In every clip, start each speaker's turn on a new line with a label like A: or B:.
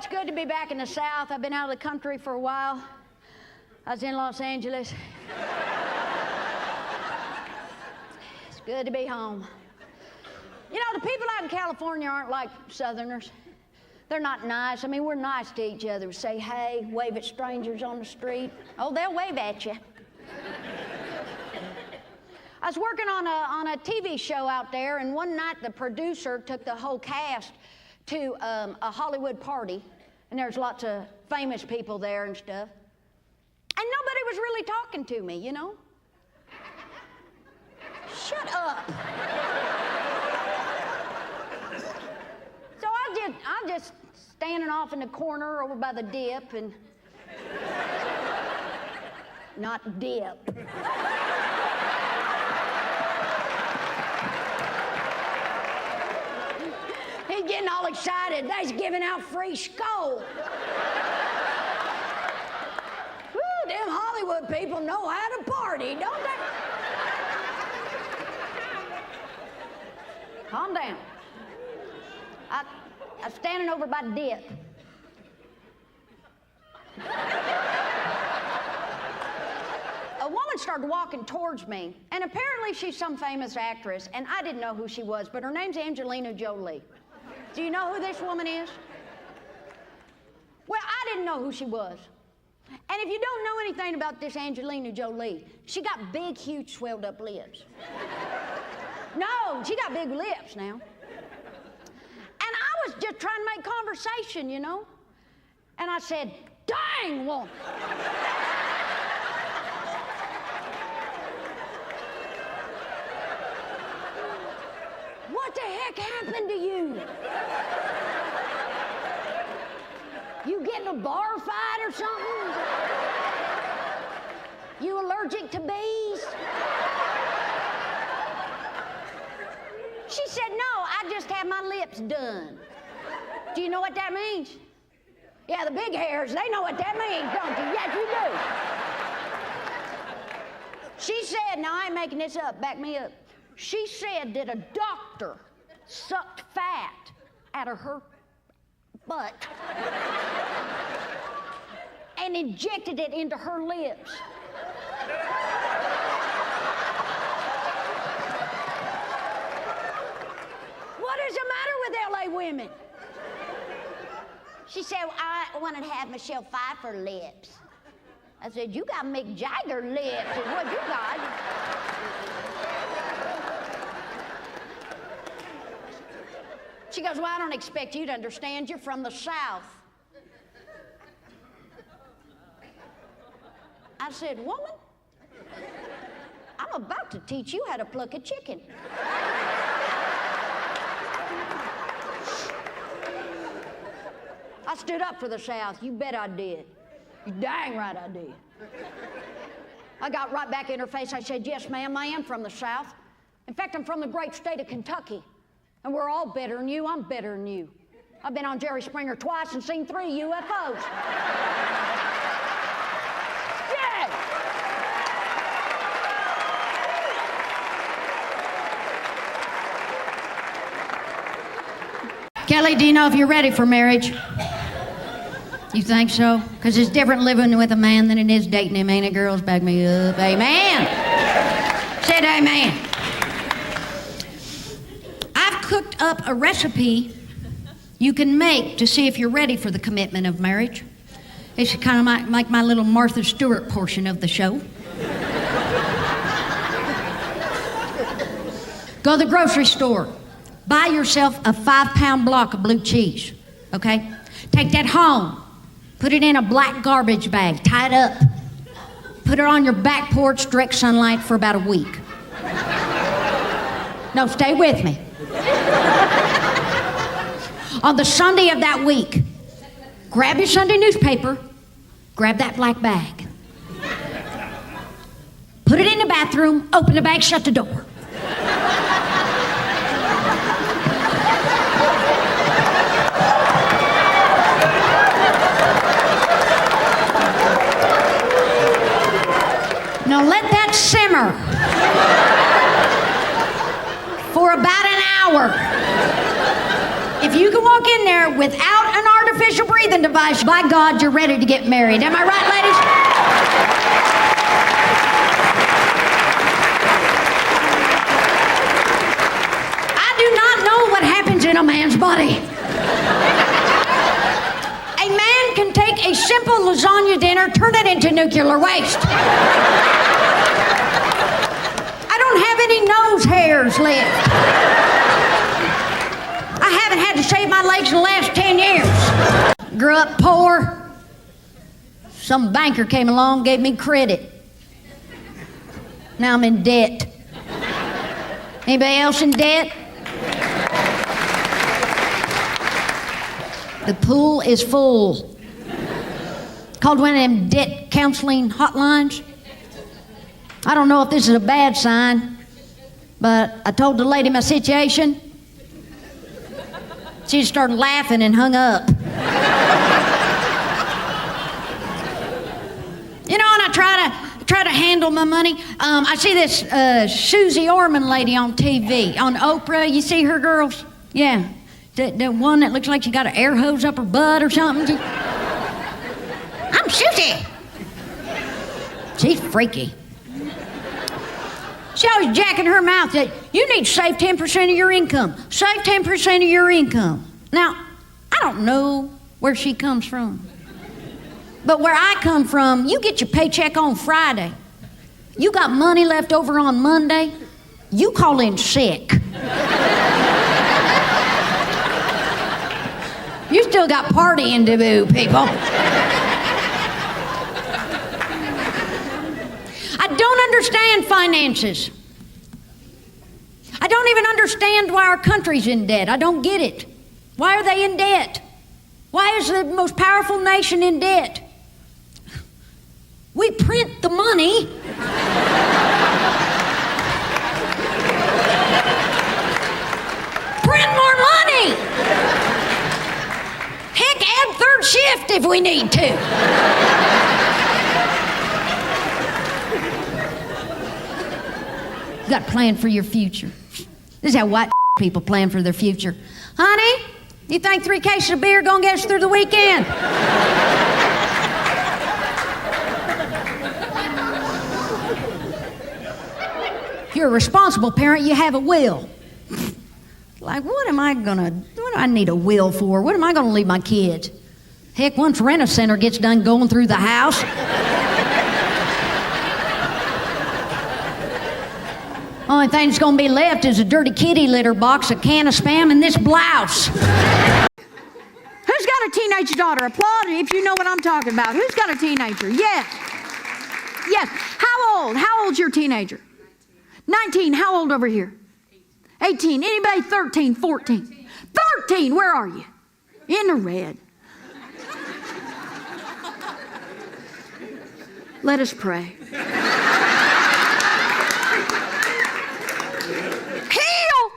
A: it's good to be back in the South. I've been out of the country for a while. I was in Los Angeles. It's good to be home. You know, the people out in California aren't like Southerners. They're not nice. I mean, we're nice to each other. We say, hey, wave at strangers on the street. Oh, they'll wave at you. I was working on a TV show out there, and one night the producer took the whole cast to a Hollywood party, and there's lots of famous people there and stuff. And nobody was really talking to me, you know? Shut up. So I'm just standing off in the corner over by the dip and... Not dip. He's getting all excited. They's giving out free skull. Woo, them Hollywood people know how to party, don't they? Calm down. I'm standing over by the dip. A woman started walking towards me, and apparently she's some famous actress, and I didn't know who she was, but her name's Angelina Jolie. Do you know who this woman is? Well, I didn't know who she was. And if you don't know anything about this Angelina Jolie, she got big, huge, swelled up lips. No, she got big lips now. And I was just trying to make conversation, you know? And I said, dang, woman. What the heck happened to you? You get in a bar fight or something? You allergic to bees? She said, no, I just had my lips done. Do you know what that means? Yeah, the big hairs, they know what that means, don't you? Yes, you do. She said, now I ain't making this up, back me up. She said that a doctor sucked fat out of her butt and injected it into her lips. What is the matter with LA women? She said, I wanted to have Michelle Pfeiffer lips. I said, you got Mick Jagger lips is what you got. She goes, well, I don't expect you to understand. You're from the South. I said, woman, I'm about to teach you how to pluck a chicken. I stood up for the South. You bet I did. You dang right I did. I got right back in her face. I said, yes, ma'am, I am from the South. In fact, I'm from the great state of Kentucky. And we're all better than you. I'm better than you. I've been on Jerry Springer twice and seen 3 UFOs. Yeah! Kelly, do you know if you're ready for marriage? You think so? Because it's different living with a man than it is dating him, ain't it, girls? Back me up. Amen. Said amen. I've cooked up a recipe you can make to see if you're ready for the commitment of marriage. It's kind of like my little Martha Stewart portion of the show. Go to the grocery store. Buy yourself a 5-pound block of blue cheese, okay? Take that home. Put it in a black garbage bag. Tie it up. Put it on your back porch, direct sunlight for about a week. No, stay with me. On the Sunday of that week, grab your Sunday newspaper, grab that black bag. Put it in the bathroom, open the bag, shut the door. Now let that simmer for about an hour. If you can walk in there without an artificial breathing device. By God, you're ready to get married. Am I right, ladies? I do not know what happens in a man's body. A man can take a simple lasagna dinner, turn it into nuclear waste. I don't have any nose hairs left. I haven't had to shave my legs in the last 10 years. Grew up poor. Some banker came along, gave me credit. Now I'm in debt. Anybody else in debt? The pool is full. Called one of them debt counseling hotlines. I don't know if this is a bad sign, but I told the lady my situation. She started laughing and hung up. You know, and I try to handle my money. I see this Susie Orman lady on TV, on Oprah. You see her, girls? Yeah. The one that looks like she got an air hose up her butt or something. I'm Susie. She's freaky. She always jacking her mouth that you need to save 10% of your income. Save 10% of your income. Now, I don't know where she comes from. But where I come from, you get your paycheck on Friday. You got money left over on Monday, you call in sick. You still got partying to do, people. I don't understand finances. I don't even understand why our country's in debt. I don't get it. Why are they in debt? Why is the most powerful nation in debt? We print the money. Print more money. Heck, add third shift if we need to. You got to plan for your future. This is how white people plan for their future. Honey, you think 3 cases of beer gonna get us through the weekend? If you're a responsible parent, you have a will. Like, what do I need a will for? What am I gonna leave my kids? Heck, once Rent-A-Center gets done going through the house, only thing that's gonna be left is a dirty kitty litter box, a can of Spam, and this blouse. Who's got a teenage daughter? Applaud if you know what I'm talking about. Who's got a teenager? Yes. Yes. How old? How old's your teenager? 19. How old over here? 18. Anybody 13, 14? 13. Where are you? In the red. Let us pray. Heal!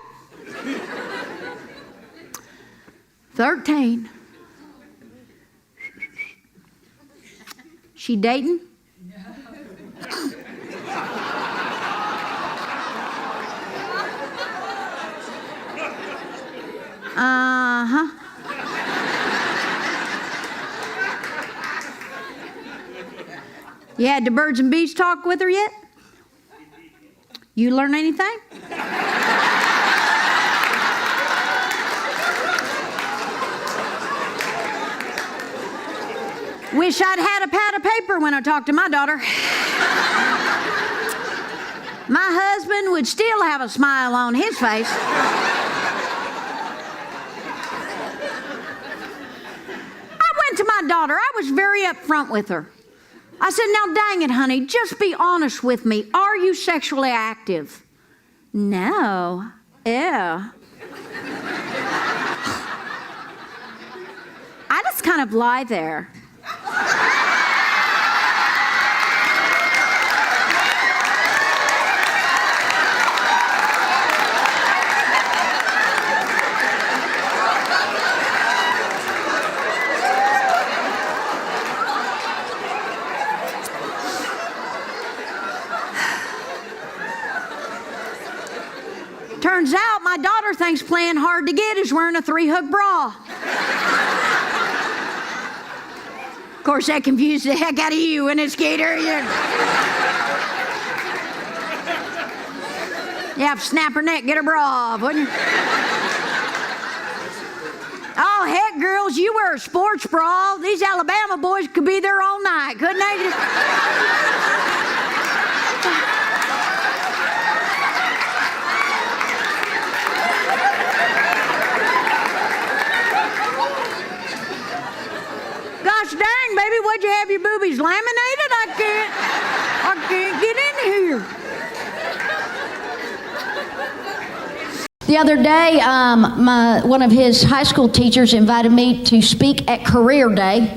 A: 13. She dating? Uh-huh. You had the birds and bees talk with her yet? You learn anything? Wish I'd had a pad of paper when I talked to my daughter. My husband would still have a smile on his face. To my daughter, I was very upfront with her. I said, now dang it, honey, just be honest with me. Are you sexually active? No. Ew. I just kind of lie there. Turns out my daughter thinks playing hard to get is wearing a 3-hook bra. course, that confused the heck out of you, wouldn't it, Skater? Yeah, snap her neck, get her bra off, wouldn't you? Oh, heck, girls, you wear a sports bra. These Alabama boys could be there all night, couldn't they? Gosh dang, baby, what'd you have your boobies laminated? I can't get in here. The other day, one of his high school teachers invited me to speak at Career Day.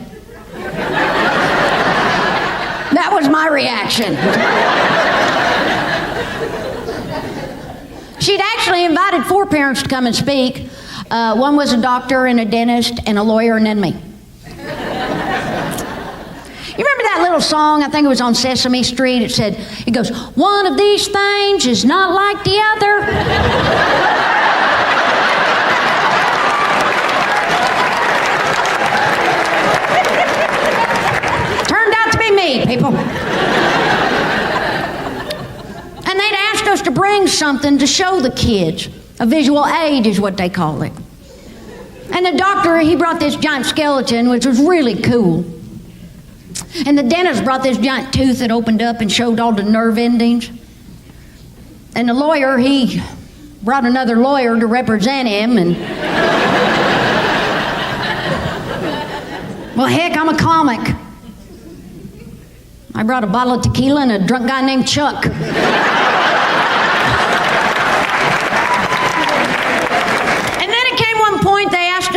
A: That was my reaction. She'd actually invited 4 parents to come and speak. One was a doctor and a dentist and a lawyer and then me. You remember that little song? I think it was on Sesame Street. It goes, one of these things is not like the other. Turned out to be me, people. And they'd asked us to bring something to show the kids. A visual aid is what they call it. And the doctor, he brought this giant skeleton, which was really cool. And the dentist brought this giant tooth that opened up and showed all the nerve endings. And the lawyer, he brought another lawyer to represent him. And well, heck, I'm a comic. I brought a bottle of tequila and a drunk guy named Chuck. And then it came one point they asked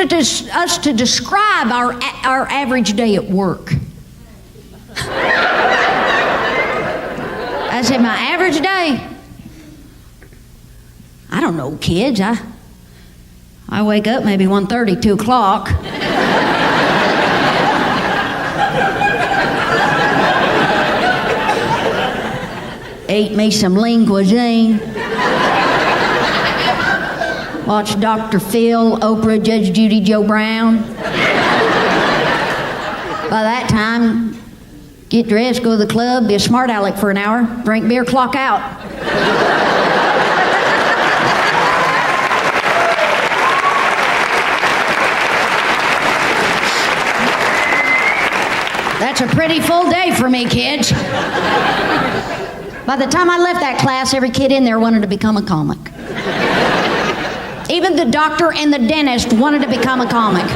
A: us to describe our average day at work. I said, my average day? I don't know, kids. I wake up maybe 1:30, 2 o'clock. Ate me some lean cuisine. Watched Dr. Phil, Oprah, Judge Judy, Joe Brown. By that time, get dressed, go to the club, be a smart aleck for an hour, drink beer, clock out. That's a pretty full day for me, kids. By the time I left that class, every kid in there wanted to become a comic. Even the doctor and the dentist wanted to become a comic.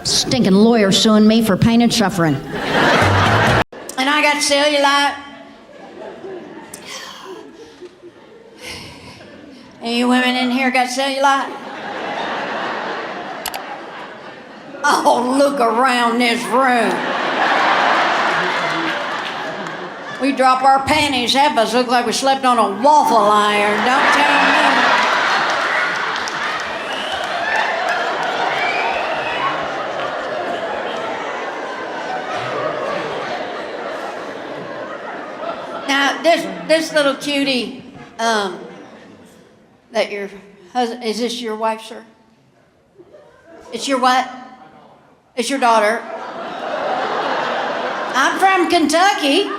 A: Stinking lawyer suing me for pain and suffering. And I got cellulite. Any women in here got cellulite? Oh, look around this room. We drop our panties, half of us look like we slept on a waffle iron. Don't tell me. Now, this little cutie, that your husband, is this your wife, sir? It's your what? It's your daughter. I'm from Kentucky.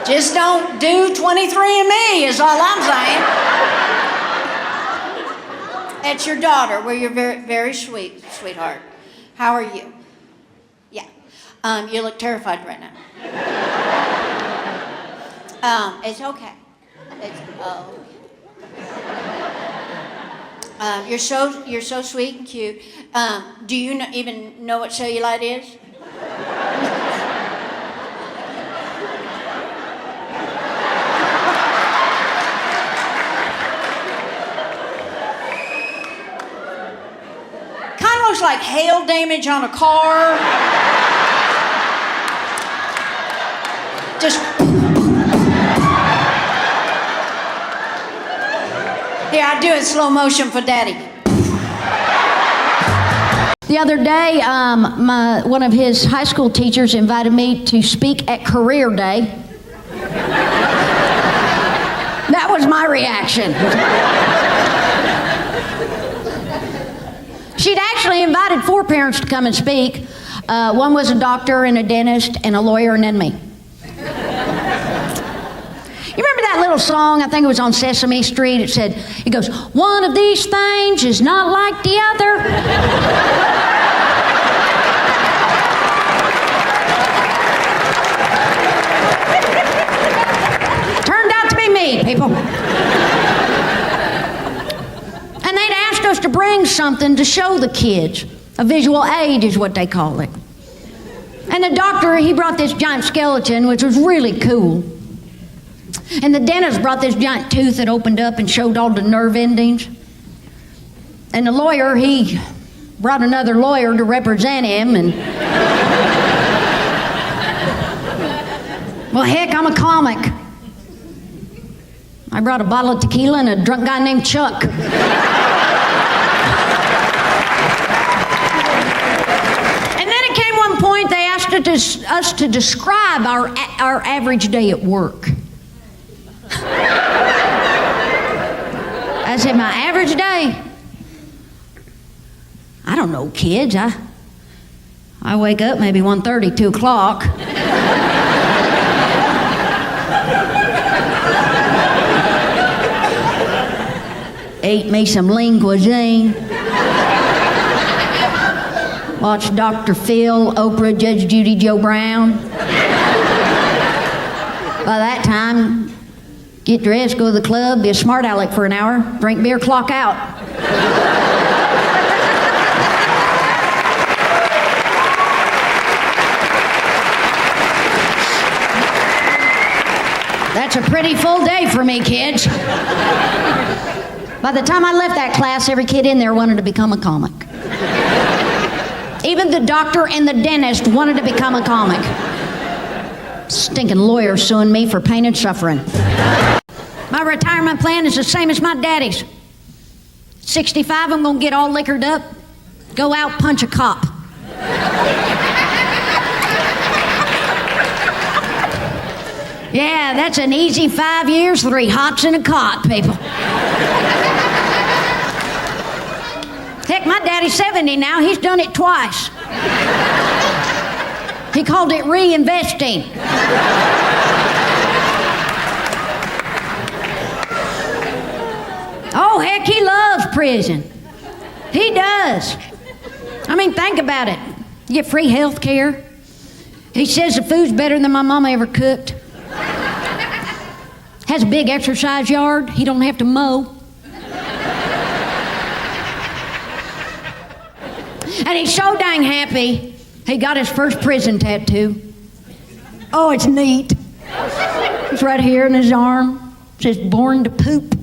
A: Just don't do 23andMe is all I'm saying. It's your daughter. Well, you're very, very sweet, sweetheart. How are you? Yeah. You look terrified right now. It's okay. You're so sweet and cute. Do you even know what cellulite is? Kind of looks like hail damage on a car. Just. Here, I do it slow motion for Daddy. The other day, one of his high school teachers invited me to speak at Career Day. That was my reaction. She'd actually invited 4 parents to come and speak. One was a doctor and a dentist and a lawyer and then me. You remember that little song? I think it was on Sesame Street. It goes, one of these things is not like the other. Turned out to be me, people. And they'd asked us to bring something to show the kids. A visual aid is what they call it. And the doctor, he brought this giant skeleton, which was really cool. And the dentist brought this giant tooth that opened up and showed all the nerve endings. And the lawyer, he brought another lawyer to represent him. And well, heck, I'm a comic. I brought a bottle of tequila and a drunk guy named Chuck. And then it came one point they asked us to describe our average day at work. I said, my average day? I don't know, kids. I wake up maybe 1:30, 2 o'clock. Ate me some lean cuisine. Watched Dr. Phil, Oprah, Judge Judy, Joe Brown. By that time, get dressed, go to the club, be a smart aleck for an hour, drink beer, clock out. That's a pretty full day for me, kids. By the time I left that class, every kid in there wanted to become a comic. Even the doctor and the dentist wanted to become a comic. Stinking lawyer suing me for pain and suffering. My retirement plan is the same as my daddy's. 65, I'm gonna get all liquored up, go out, punch a cop. Yeah, that's an easy 5 years, 3 hots and a cot, people. Heck, my daddy's 70 now, he's done it twice. He called it reinvesting. Oh, heck, he loves prison. He does. I mean, think about it. You get free health care. He says the food's better than my mama ever cooked. Has a big exercise yard. He don't have to mow. And he's so dang happy, he got his first prison tattoo. Oh, it's neat. It's right here in his arm. It says, born to poop.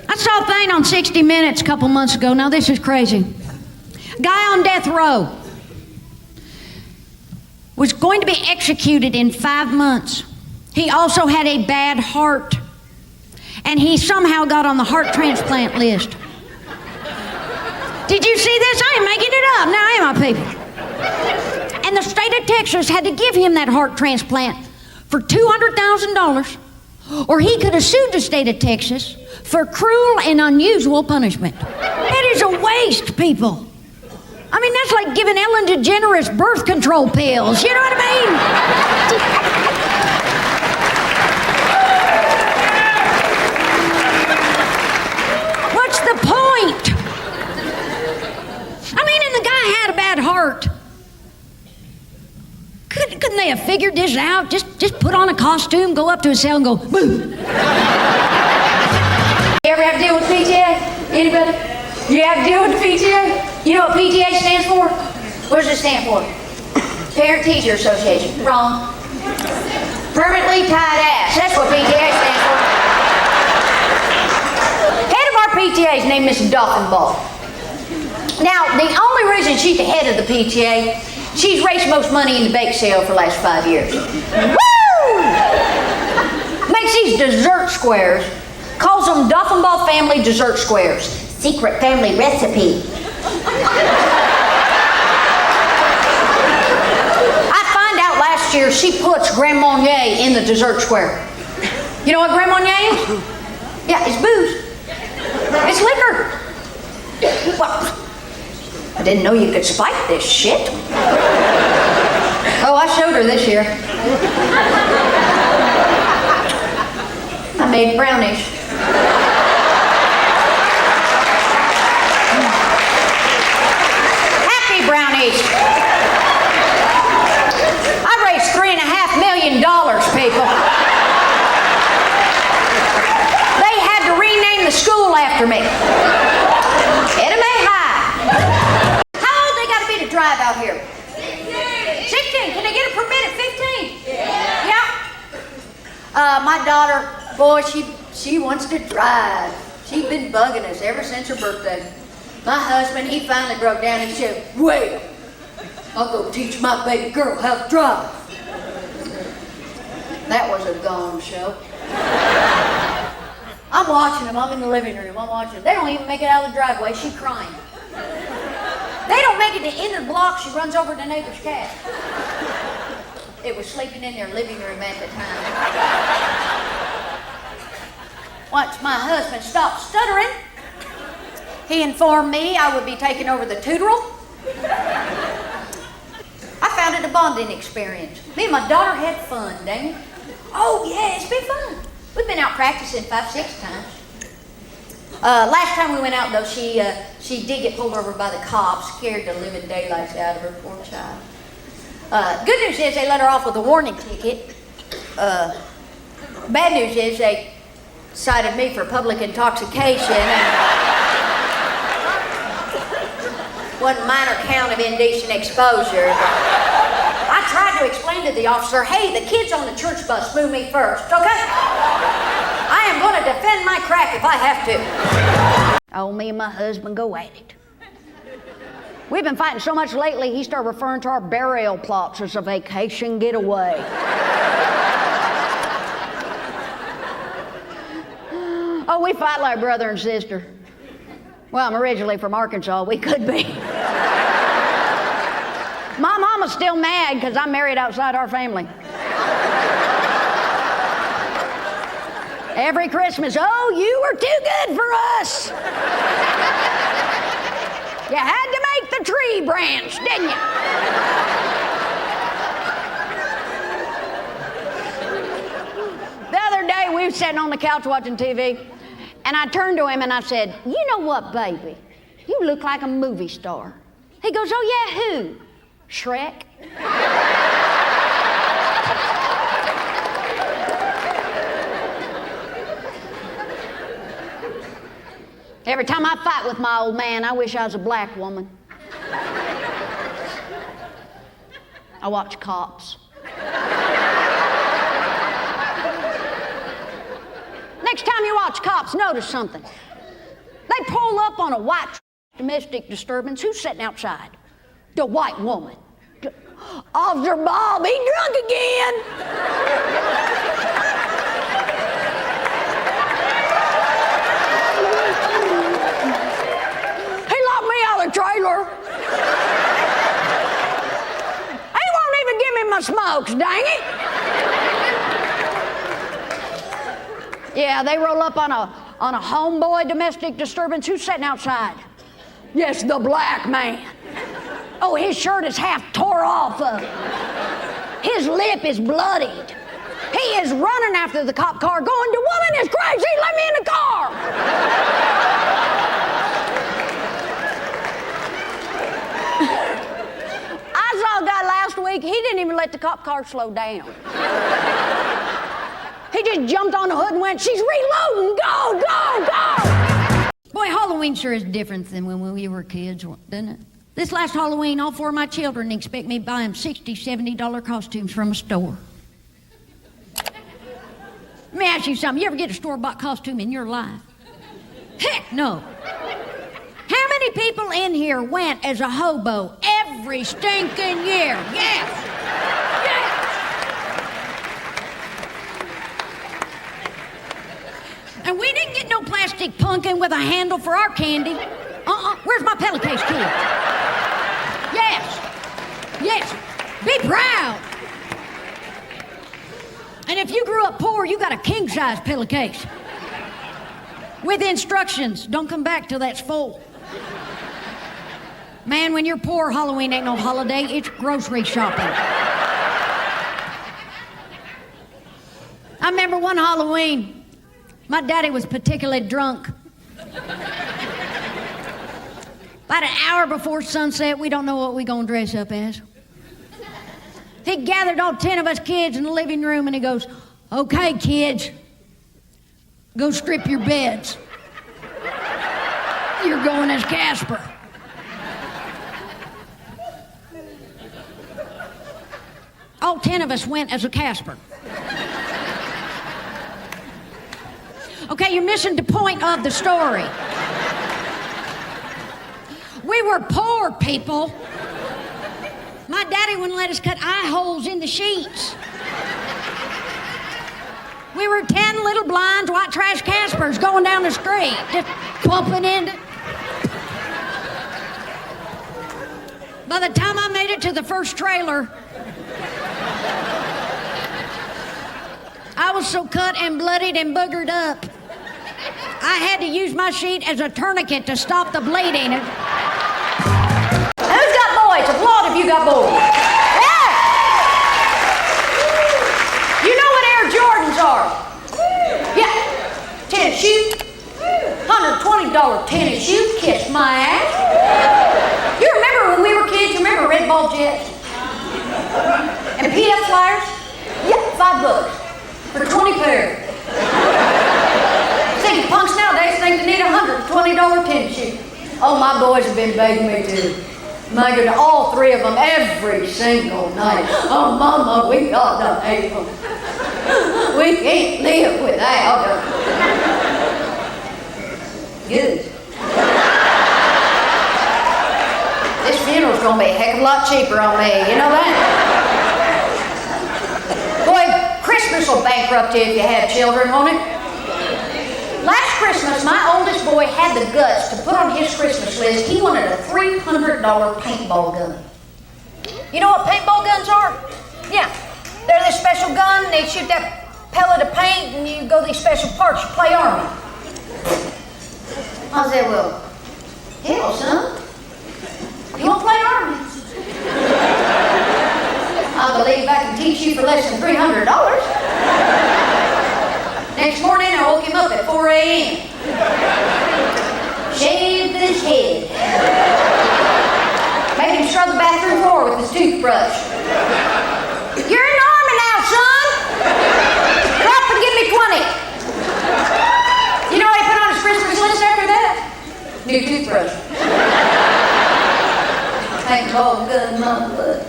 A: I saw a thing on 60 Minutes a couple months ago. Now, this is crazy. Guy on death row was going to be executed in 5 months. He also had a bad heart. And he somehow got on the heart transplant list. Did you see this? I ain't making it up. Now, am I, people? And the state of Texas had to give him that heart transplant for $200,000, or he could have sued the state of Texas for cruel and unusual punishment. That is a waste, people. I mean, that's like giving Ellen DeGeneres birth control pills. You know what I mean? What's the point? I mean, and the guy had a bad heart. Couldn't they have figured this out? Just put on a costume, go up to a cell and go, boo. You ever have to deal with PTA? Anybody? You have to deal with the PTA? You know what PTA stands for? What does it stand for? Parent Teacher Association. Wrong. Permanently tied ass. That's what PTA stands for. Head of our PTA is named Miss Dolphin. Now, the only reason she's the head of the PTA, she's raised most money in the bake sale for the last 5 years. Woo! Makes these dessert squares, calls them Dolphin Family Dessert Squares. Secret family recipe. I find out last year she puts Grand Marnier in the dessert square. You know what Grand Marnier is? Yeah, it's booze. It's liquor. Well, I didn't know you could spike this shit. Oh, I showed her this year. I made brownies. Happy brownies. I raised $3.5 million, people. They had to rename the school after me. Etta May High. How old they gotta be to drive out here? 16. Can they get a permit at 15? Yeah. My daughter, boy, she wants to drive. She's been bugging us ever since her birthday. My husband, he finally broke down and said, wait, I'll go teach my baby girl how to drive. That was a gong show. I'm watching them. I'm in the living room. I'm watching them. They don't even make it out of the driveway. She's crying. They don't make it to the end of the block. She runs over to the neighbor's cat. It was sleeping in their living room at the time. Once my husband stopped stuttering, he informed me I would be taking over the tutoral. I found it a bonding experience. Me and my daughter had fun, dang it. Oh, yeah, it's been fun. We've been out practicing 5-6 times. Last time we went out, though, she did get pulled over by the cops, scared the living daylights out of her, poor child. Good news is they let her off with a warning ticket. Bad news is they cited me for public intoxication and one minor count of indecent exposure. I tried to explain to the officer, hey, the kids on the church bus moved me first, okay? I am going to defend my crack if I have to. Oh, me and my husband go at it. We've been fighting so much lately, he started referring to our burial plots as a vacation getaway. Oh, we fight like brother and sister. Well, I'm originally from Arkansas. We could be. My mama's still mad because I'm married outside our family. Every Christmas, oh, you were too good for us. You had to make the tree branch, didn't you? The other day, we were sitting on the couch watching TV, and I turned to him and I said, you know what, baby? You look like a movie star. He goes, oh, yeah, who? Shrek? Every time I fight with my old man, I wish I was a black woman. I watch Cops. Next time you watch Cops, notice something. They pull up on a white domestic disturbance. Who's sitting outside? The white woman. Officer Bob, he drunk again. He locked me out of the trailer. He won't even give me my smokes, dang it. Yeah, they roll up on a homeboy domestic disturbance. Who's sitting outside? Yes, the black man. Oh, his shirt is half tore off. His lip is bloodied. He is running after the cop car going, the woman is crazy, let me in the car. I saw a guy last week, he didn't even let the cop car slow down. He just jumped on the hood and went, she's reloading, go, go, go. Boy, Halloween sure is different than when we were kids, doesn't it? This last Halloween, all 4 of my children expect me to buy them $60, $70 costumes from a store. Let me ask you something. You ever get a store-bought costume in your life? Heck no. How many people in here went as a hobo every stinking year? Yes. Yes. And we didn't get no plastic pumpkin with a handle for our candy. Where's my pillowcase, kid? Yes. Yes. Be proud. And if you grew up poor, you got a king-size pillowcase. with instructions. Don't come back till that's full. Man, when you're poor, Halloween ain't no holiday. It's grocery shopping. I remember one Halloween, my daddy was particularly drunk. About an hour before sunset, we don't know what we gonna dress up as. He gathered all 10 of us kids in the living room and he goes, "Okay, kids, go strip your beds. You're going as Casper." All 10 of us went as a Casper. Okay, you're missing the point of the story. We were poor people. My daddy wouldn't let us cut eye holes in the sheets. We were 10 little blind white trash Caspers going down the street, just bumping into. By the time I made it to the first trailer, I was so cut and bloodied and boogered up, I had to use my sheet as a tourniquet to stop the bleeding. Who's got boys? Applaud if you got boys. Yeah! You know what Air Jordans are? Yeah. Tennis shoe. $120 tennis shoe. Kiss my ass. You remember when we were kids? You remember red ball jets? And PF flyers? Yeah, $5 for 20 pairs. See, punks nowadays think they need a $120 tennis shoe. Oh, my boys have been begging me to. My goodness, all 3 of them every single night. Oh, Mama, we gotta have them. We can't live without them. Good. This funeral's gonna be a heck of a lot cheaper on me, you know that? Boy, Christmas will bankrupt you if you have children, won't it? Last Christmas, my oldest boy had the guts to put on his Christmas list he wanted a $300 paintball gun. You know what paintball guns are? Yeah, they're this special gun, they shoot that pellet of paint and you go to these special parts, you play Army. I said, well, hell, son, you want to play Army? I believe I can teach you for less than $300. Next morning, I woke him up at 4 a.m. Shaved his head. Made him scrub the bathroom floor with his toothbrush. You're in the Army now, son. Drop and give me 20. You know what he put on his Christmas list after that? New toothbrush. Paintball gun, mama.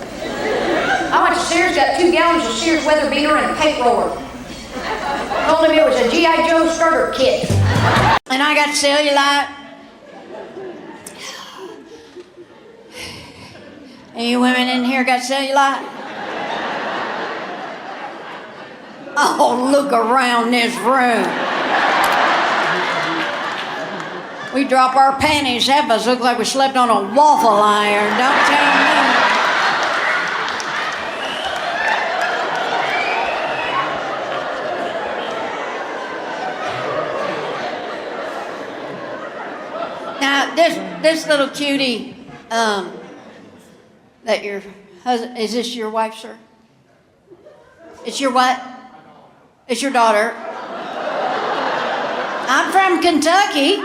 A: I went to Sears, got 2 gallons of Sears weather beater and a paint roller. Told him it was a G.I. Joe starter kit. And I got cellulite. Any women in here got cellulite? Oh, look around this room. We drop our panties, half of us look like we slept on a waffle iron. Don't tell me. Now, this little cutie, that your husband, is this your wife, sir? It's your what? It's your daughter. I'm from Kentucky.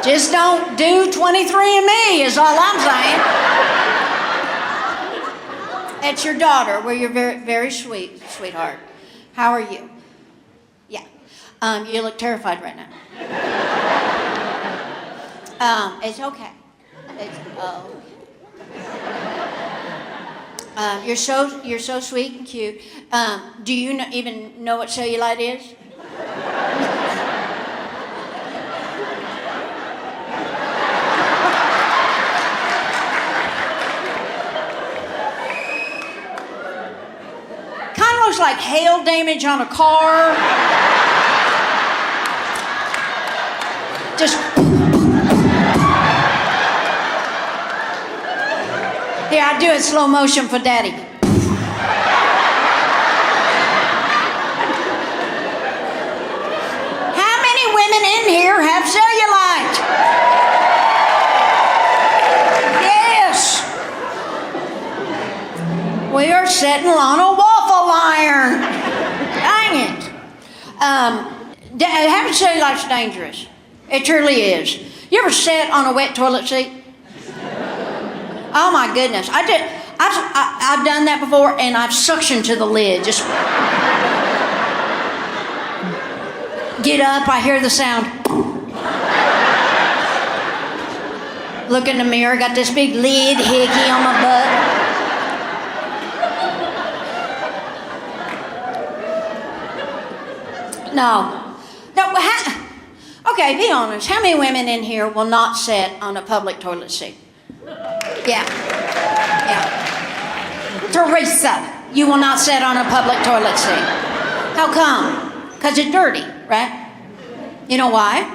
A: Just don't do 23andMe is all I'm saying. It's your daughter. Well, you're very, very sweet, sweetheart. How are you? Yeah. You look terrified right now. It's okay. It's, you're so sweet and cute. Do you even know what cellulite is? Kind of looks like hail damage on a car. Just. Here, I do it slow motion for Daddy.
B: women in here have cellulite. Yes. We are sitting on a waffle iron. Dang it. Having cellulite's dangerous. It truly is. You ever sit on a wet toilet seat? Oh my goodness. I've done that before, and I've suctioned to the lid. Just get up, I hear the sound. Look in the mirror, got this big lid hickey on my butt. No. Okay, be honest. How many women in here will not sit on a public toilet seat? Yeah. Teresa, you will not sit on a public toilet seat. How come? Because it's dirty, right? You know why?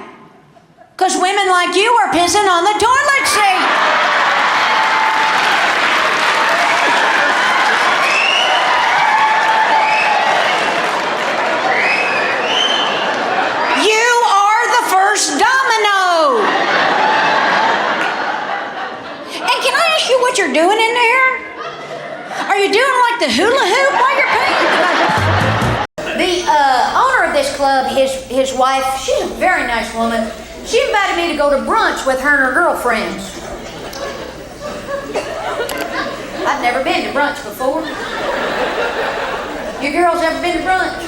B: Because women like you are pissing on the toilet seat. You are the first domino. And can I ask you what you're doing in there? Are you doing like the hula hoop while you're paying? The owner of this club, his wife, she's a very nice woman. She invited me to go to brunch with her and her girlfriends. I've never been to brunch before. You girls ever been to brunch?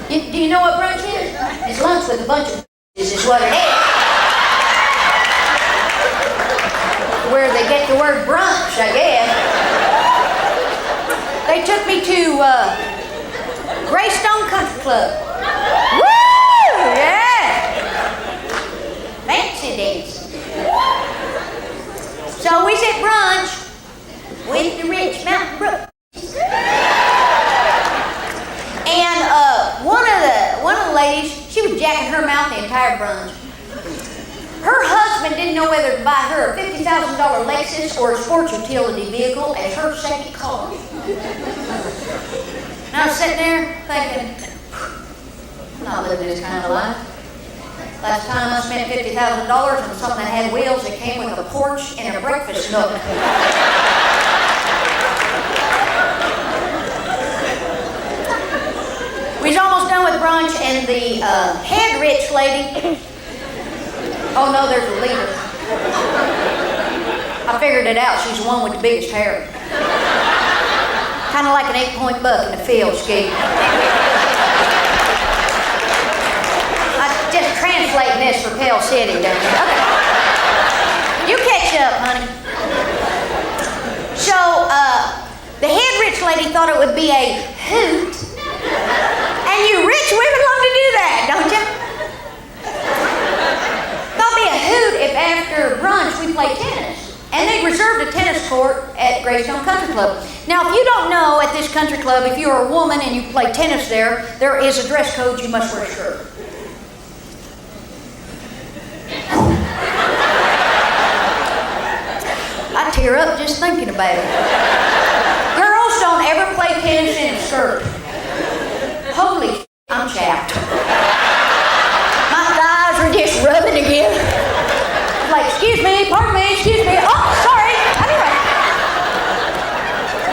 B: Do you know what brunch is? It's lunch with a bunch of is what it is. Where they get the word brunch, I guess. They took me to Greystone Country Club. Woo! Yeah! Fancy days. So we said brunch with the rich mountain brook. And one of the ladies, she was jacking her mouth the entire brunch. Her husband didn't know whether to buy her a $50,000 Lexus or a sports utility vehicle as her second car. And I was sitting there thinking, I'm not living this kind of life. Last time I spent $50,000 on something that had wheels that came with a porch and a breakfast nook. We was almost done with brunch, and the head rich lady, oh no, there's a leader. I figured it out. She's the one with the biggest hair. Kind of like an 8-point buck in a field ski. I'm just translating this for Pell City, don't you? Okay. You catch up, honey. So, the head rich lady thought it would be a hoot. And you rich women love to do that, don't you? Thought it'd be a hoot if after brunch we play tennis. And they reserved a tennis court at Greystone Country Club. Now, if you don't know, at this country club, if you're a woman and you play tennis there, there is a dress code. You must wear a shirt. I tear up just thinking about it. Girls don't ever play tennis in a skirt. Holy shit, I'm chapped. My thighs are just rubbing again. Like, excuse me, pardon me, excuse me. Oh, sorry. Anyway.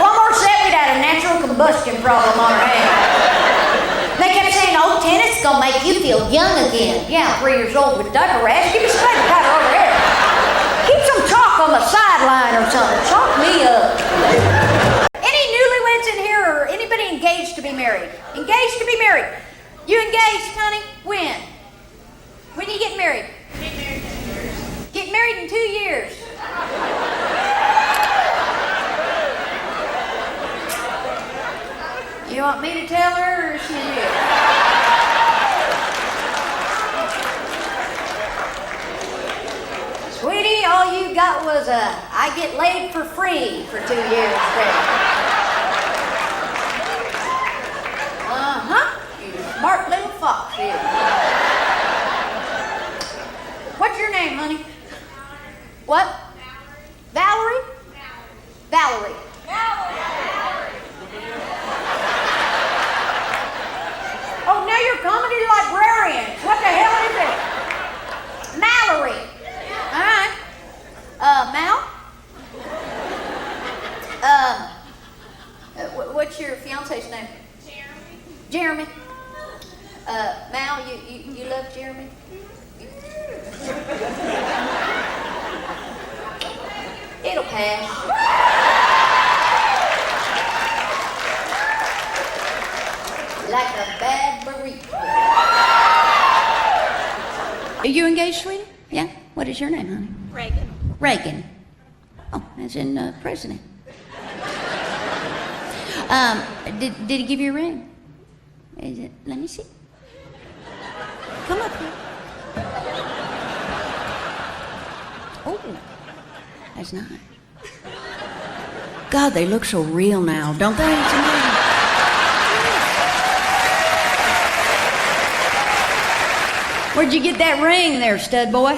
B: One more set, we'd had a natural combustion problem on our hands. They kept saying, oh, tennis is going to make you feel young again. Yeah, I'm 3 years old with diaper rash. Give me some baby powder over here. Keep some chalk on the sideline or something. Chalk me up. Any newlyweds in here or anybody engaged to be married? Engaged to be married. You engaged, honey? When? When you get married? Get married in 2 years. You want me to tell her or she you? Sweetie, all you got was I get laid for free for 2 years there. Uh-huh. You smart little fox, you. What's your name, honey? What? Valerie? Valerie. Oh, now you're comedy librarians. What the hell is it? What's your fiance's name? Jeremy. Mal, you love Jeremy? It'll pass. Like a bad burrito. Are you engaged, sweetie? Yeah? What is your name, honey?
C: Reagan.
B: Reagan. Oh, as in president. Did he give you a ring? Is it, let me see. Come up here. Oh, that's nice. God, they look so real now, don't they? It's amazing. Where'd you get that ring there, stud boy?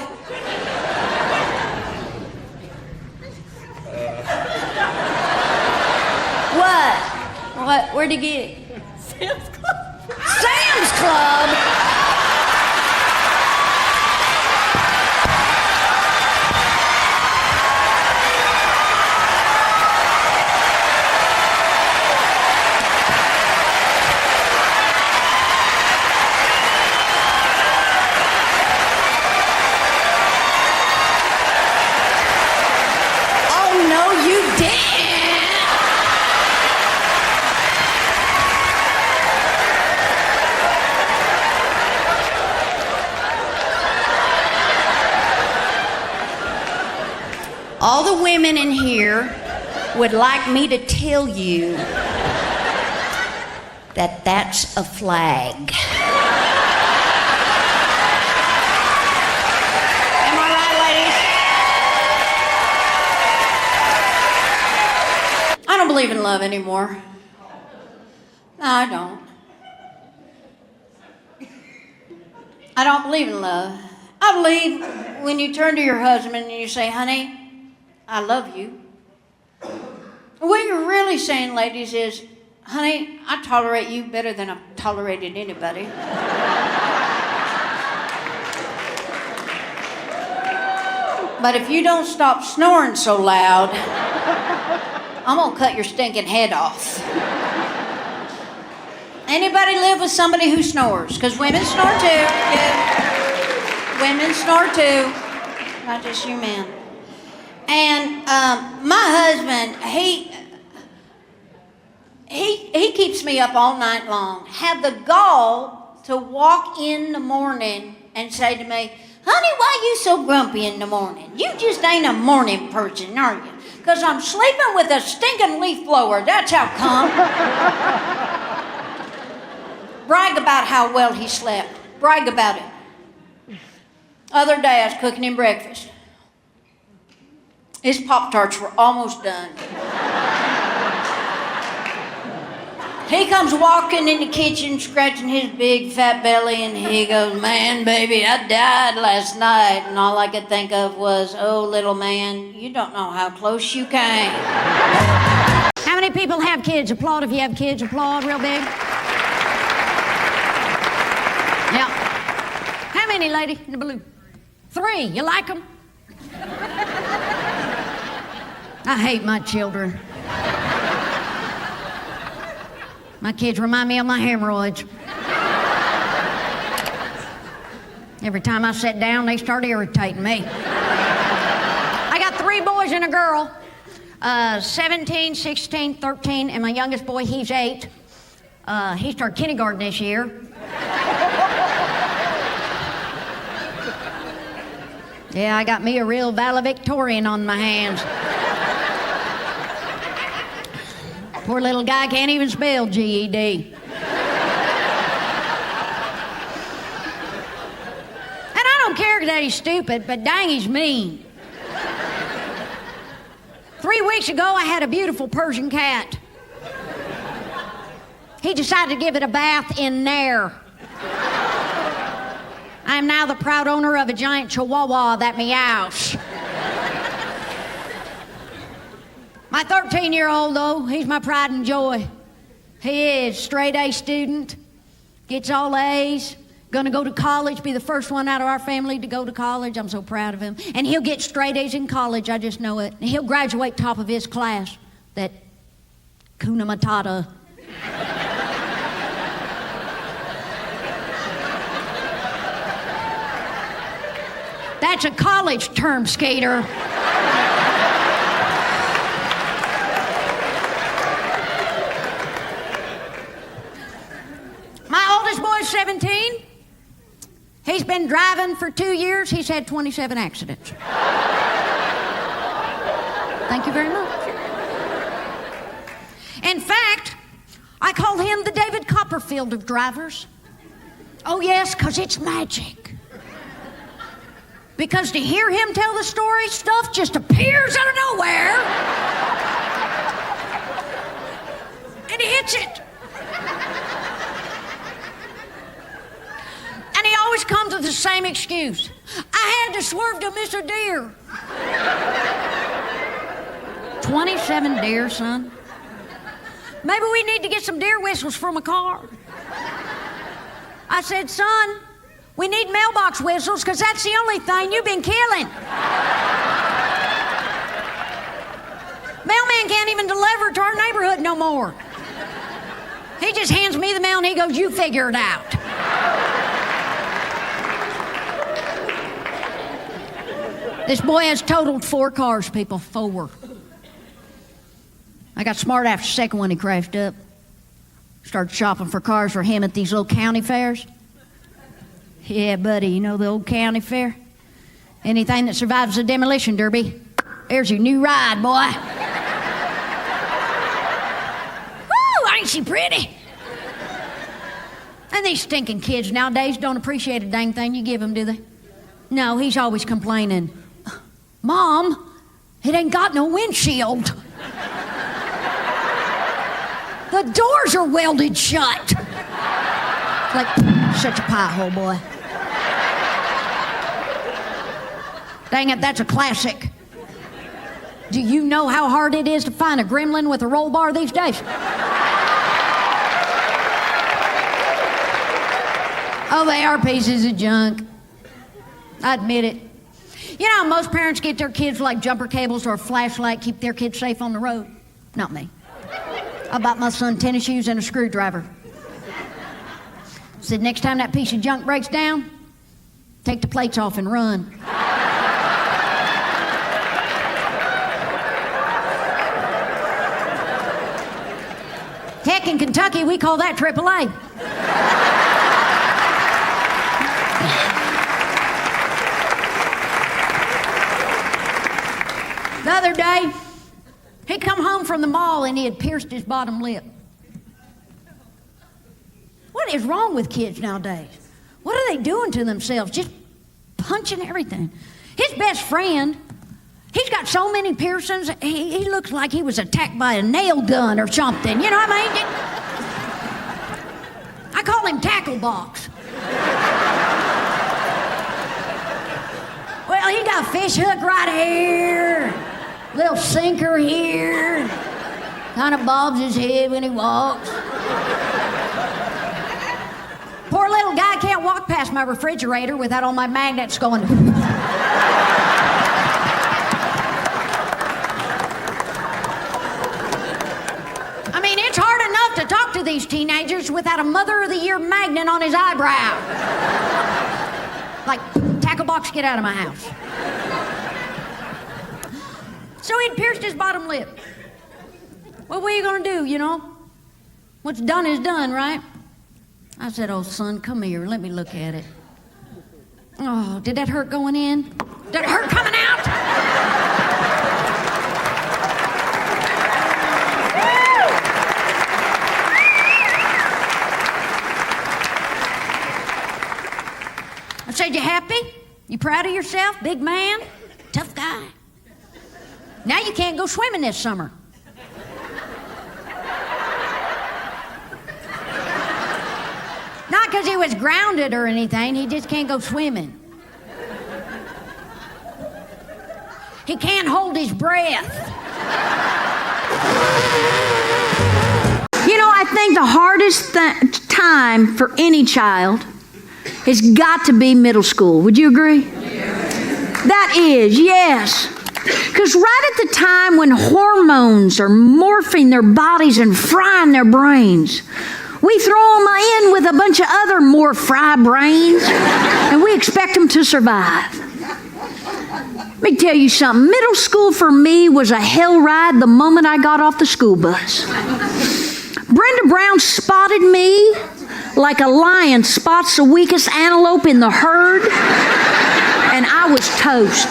B: What? Where'd you get it?
C: Sam's Club.
B: Sam's Club? Oh, no, you didn't. All the women in here would like me to tell you that that's a flag. Am I right, ladies? I don't believe in love anymore. No, I don't. I don't believe in love. I believe when you turn to your husband and you say, honey, I love you. What you're really saying, ladies, is, honey, I tolerate you better than I've tolerated anybody. But if you don't stop snoring so loud, I'm gonna cut your stinking head off. Anybody live with somebody who snores? Because women snore too. Yeah. Women snore too. Not just you men. And my husband, he keeps me up all night long. Had the gall to walk in the morning and say to me, honey, why you so grumpy in the morning? You just ain't a morning person, are you? Because I'm sleeping with a stinking leaf blower. That's how come. Brag about how well he slept. Brag about it. Other day I was cooking him breakfast. His Pop-Tarts were almost done. He comes walking in the kitchen, scratching his big fat belly, and he goes, man, baby, I died last night. And all I could think of was, oh, little man, you don't know how close you came.
A: How many people have kids? Applaud if you have kids. Applaud real big. Yeah. How many, lady, in the blue? 3. You like them? I hate my children. My kids remind me of my hemorrhoids. Every time I sit down, they start irritating me. I got 3 boys and a girl, 17, 16, 13, and my youngest boy, he's 8. He started kindergarten this year. Yeah, I got me a real valedictorian on my hands. Poor little guy can't even spell GED. And I don't care that he's stupid, but dang, he's mean. 3 weeks ago, I had a beautiful Persian cat. He decided to give it a bath in there. I am now the proud owner of a giant chihuahua that meows. My 13-year-old, though, he's my pride and joy. He is straight A student, gets all A's, gonna go to college, be the first one out of our family to go to college. I'm so proud of him. And he'll get straight A's in college, I just know it. And he'll graduate top of his class, that Kuna Matata That's a college term, skater. My oldest boy's 17. He's been driving for 2 years. He's had 27 accidents. Thank you very much. In fact, I call him the David Copperfield of drivers. Oh yes, because it's magic. Because to hear him tell the story, stuff just appears out of nowhere. And he hits it. And he always comes with the same excuse. I had to swerve to miss a deer. 27 deer, son. Maybe we need to get some deer whistles from a car. I said, son, we need mailbox whistles because that's the only thing you've been killing. Mailman can't even deliver to our neighborhood no more. He just hands me the mail and he goes, you figure it out. This boy has totaled 4 cars, people, 4. I got smart after the second one he crashed up. Started shopping for cars for him at these little county fairs. Yeah, buddy, you know the old county fair? Anything that survives the demolition derby, there's your new ride, boy. Woo, ain't she pretty? And these stinking kids nowadays don't appreciate a dang thing you give them, do they? No, he's always complaining. Mom, it ain't got no windshield. The doors are welded shut. Like, such a pie hole, boy. Dang it, that's a classic. Do you know how hard it is to find a gremlin with a roll bar these days? Oh, they are pieces of junk. I admit it. You know, most parents get their kids like jumper cables or a flashlight, keep their kids safe on the road. Not me. I bought my son tennis shoes and a screwdriver. Said, next time that piece of junk breaks down, take the plates off and run. Heck, in Kentucky, we call that AAA. The other day, he come home from the mall and he had pierced his bottom lip. What is wrong with kids nowadays? What are they doing to themselves? Just punching everything. His best friend, he's got so many piercings, he looks like he was attacked by a nail gun or something. You know what I mean? I call him Tackle Box. Well, he got a fish hook right here. Little sinker here. Kind of bobs his head when he walks. Poor little guy can't walk past my refrigerator without all my magnets going. I mean, it's hard enough to talk to these teenagers without a Mother of the Year magnet on his eyebrow. Like, Tackle Box, get out of my house. So he'd pierced his bottom lip. Well, what are you gonna do, you know? What's done is done, right? I said, oh, son, come here, let me look at it. Oh, did that hurt going in? Did it hurt coming out? I said, you happy? You proud of yourself? Big man? Tough guy. Now you can't go swimming this summer. Not because he was grounded or anything, he just can't go swimming. He can't hold his breath. You know, I think the hardest time for any child has got to be middle school. Would you agree? That is, yes. Because right at the time when hormones are morphing their bodies and frying their brains, we throw them in with a bunch of other more fry brains, and we expect them to survive. Let me tell you something. Middle school for me was a hell ride the moment I got off the school bus. Brenda Brown spotted me like a lion spots the weakest antelope in the herd, and I was toast.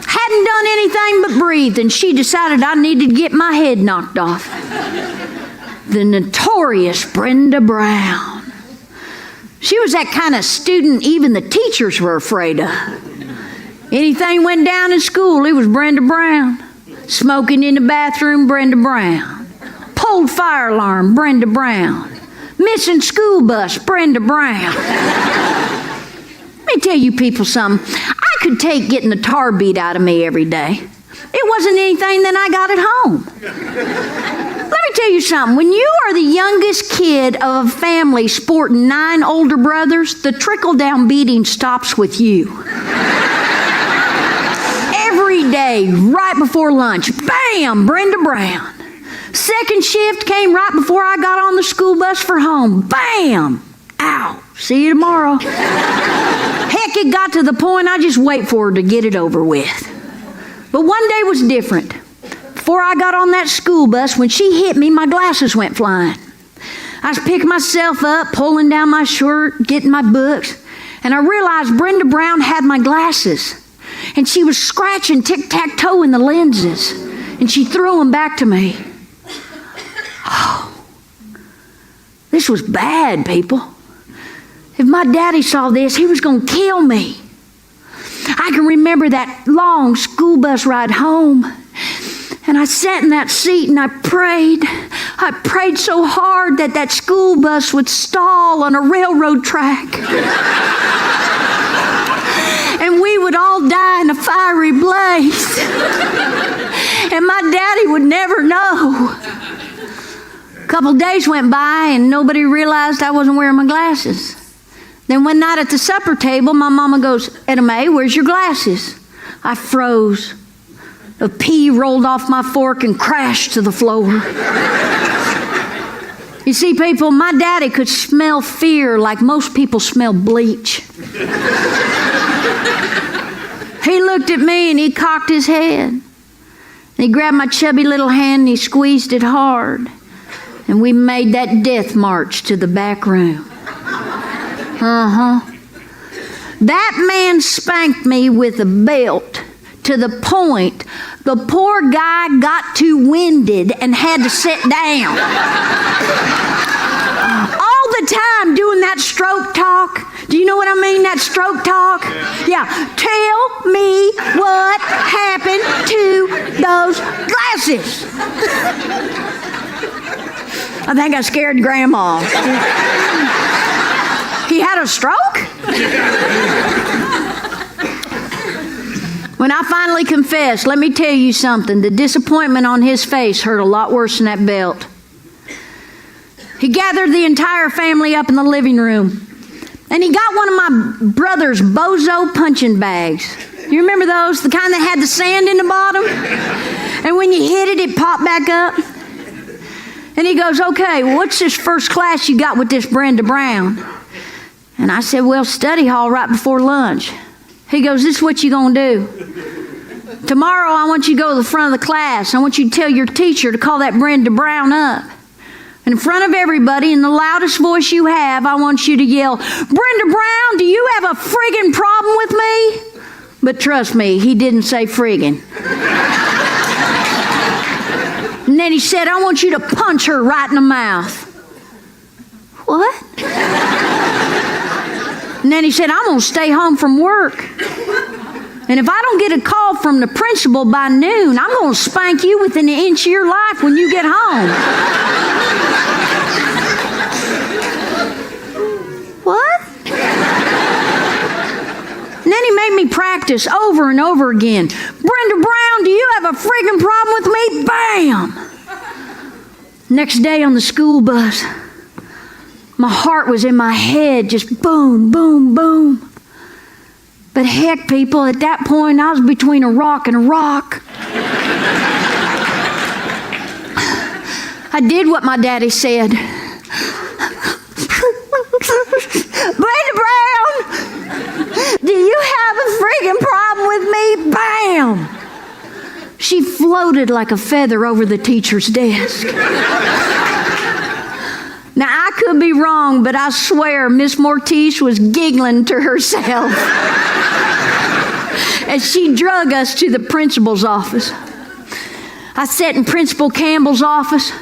A: Hadn't done anything but breathe, and she decided I needed to get my head knocked off. The notorious Brenda Brown. She was that kind of student even the teachers were afraid of. Anything went down in school, it was Brenda Brown. Smoking in the bathroom, Brenda Brown. Pulled fire alarm, Brenda Brown. Missing school bus, Brenda Brown. Let me tell you people something. I could take getting the tar beat out of me every day. It wasn't anything that I got at home. Let me tell you something. When you are the youngest kid of a family sporting 9 older brothers, the trickle-down beating stops with you. Every day, right before lunch, bam, Brenda Brown. Second shift came right before I got on the school bus for home. Bam! Ow. See you tomorrow. Heck, it got to the point I just wait for her to get it over with. But one day was different. Before I got on that school bus, when she hit me, my glasses went flying. I was picking myself up, pulling down my shirt, getting my books, and I realized Brenda Brown had my glasses. And she was scratching tic-tac-toe in the lenses, and she threw them back to me. Oh, this was bad, people. If my daddy saw this, he was going to kill me. I can remember that long school bus ride home, and I sat in that seat and I prayed. I prayed so hard that that school bus would stall on a railroad track. And we would all die in a fiery blaze. And my daddy would never know. A couple days went by and nobody realized I wasn't wearing my glasses. Then one night at the supper table, my mama goes, "Etta May, where's your glasses?" I froze. A pea rolled off my fork and crashed to the floor. You see, people, my daddy could smell fear like most people smell bleach. He looked at me and he cocked his head. And he grabbed my chubby little hand and he squeezed it hard. And we made that death march to the back room. That man spanked me with a belt to the point the poor guy got too winded and had to sit down. All the time doing that stroke talk. Do you know what I mean, that stroke talk? Yeah. Tell me what happened to those glasses. I think I scared Grandma. He had a stroke? When I finally confessed, let me tell you something. The disappointment on his face hurt a lot worse than that belt. He gathered the entire family up in the living room. And he got one of my brother's bozo punching bags. You remember those? The kind that had the sand in the bottom? And when you hit it, it popped back up. And he goes, "Okay, well, what's this first class you got with this Brenda Brown?" And I said, "Well, study hall right before lunch." He goes, "This is what you're going to do. Tomorrow I want you to go to the front of the class. I want you to tell your teacher to call that Brenda Brown up. And in front of everybody, in the loudest voice you have, I want you to yell, 'Brenda Brown, do you have a friggin' problem with me?'" But trust me, he didn't say friggin'. And then he said, "I want you to punch her right in the mouth." What? And then he said, "I'm going to stay home from work. And if I don't get a call from the principal by noon, I'm going to spank you within an inch of your life when you get home." What? And then he made me practice over and over again. "Brenda Brown, do you have a friggin' problem with me?" Bam! Next day on the school bus, my heart was in my head, just boom, boom, boom. But heck, people, at that point, I was between a rock and a rock. I did what my daddy said. Brenda Brown, do you have a freaking problem with me? Bam! She floated like a feather over the teacher's desk. Now, I could be wrong, but I swear Miss Mortice was giggling to herself as she drug us to the principal's office. I sat in Principal Campbell's office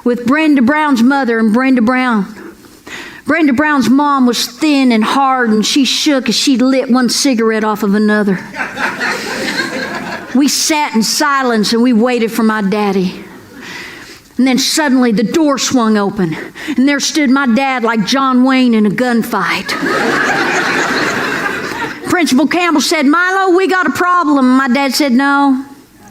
A: with Brenda Brown's mother and Brenda Brown. Brenda Brown's mom was thin and hard, and she shook as she lit one cigarette off of another. We sat in silence and we waited for my daddy. And then suddenly the door swung open, and there stood my dad like John Wayne in a gunfight. Principal Campbell said, "Milo, we got a problem." My dad said, "No,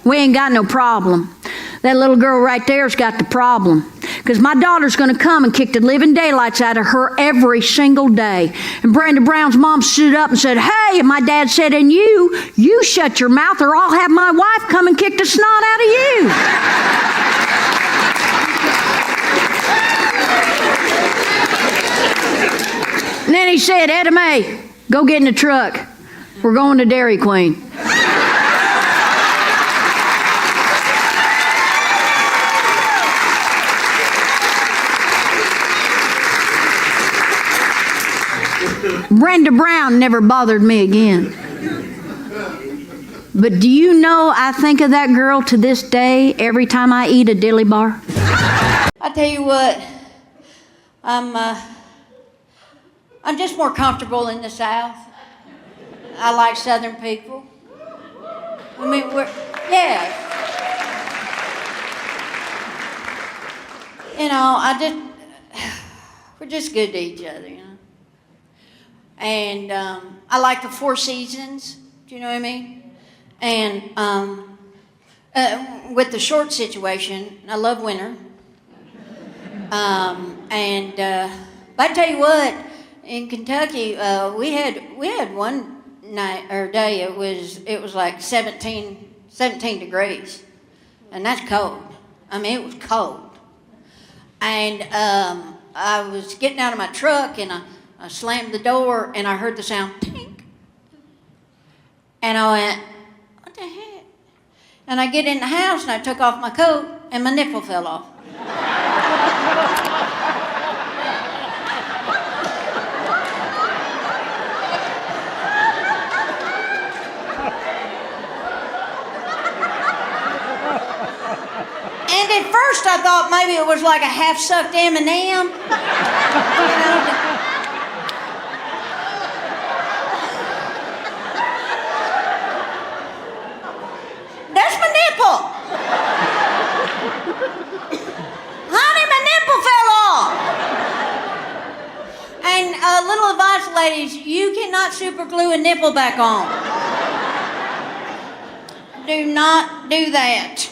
A: we ain't got no problem. That little girl right there's got the problem. Because my daughter's going to come and kick the living daylights out of her every single day." And Brenda Brown's mom stood up and said, "Hey," and my dad said, "And you shut your mouth or I'll have my wife come and kick the snot out of you." And then he said, "Etta May, go get in the truck. We're going to Dairy Queen." Brenda Brown never bothered me again. But do you know I think of that girl to this day every time I eat a dilly bar?
B: I tell you what, I'm just more comfortable in the South. I like Southern people. I mean, we're just good to each other, you know. And I like the four seasons, do you know what I mean? And with the short situation, I love winter. But I tell you what, in Kentucky, we had one night or day, it was like 17 degrees, and that's cold. I mean, it was cold. And I was getting out of my truck, and I slammed the door, and I heard the sound, tink. And I went, what the heck? And I get in the house, and I took off my coat, and my nipple fell off. And at first I thought maybe it was like a half-sucked M&M. That's my nipple. Honey, my nipple fell off. And little advice, ladies, you cannot super glue a nipple back on. Do not do that.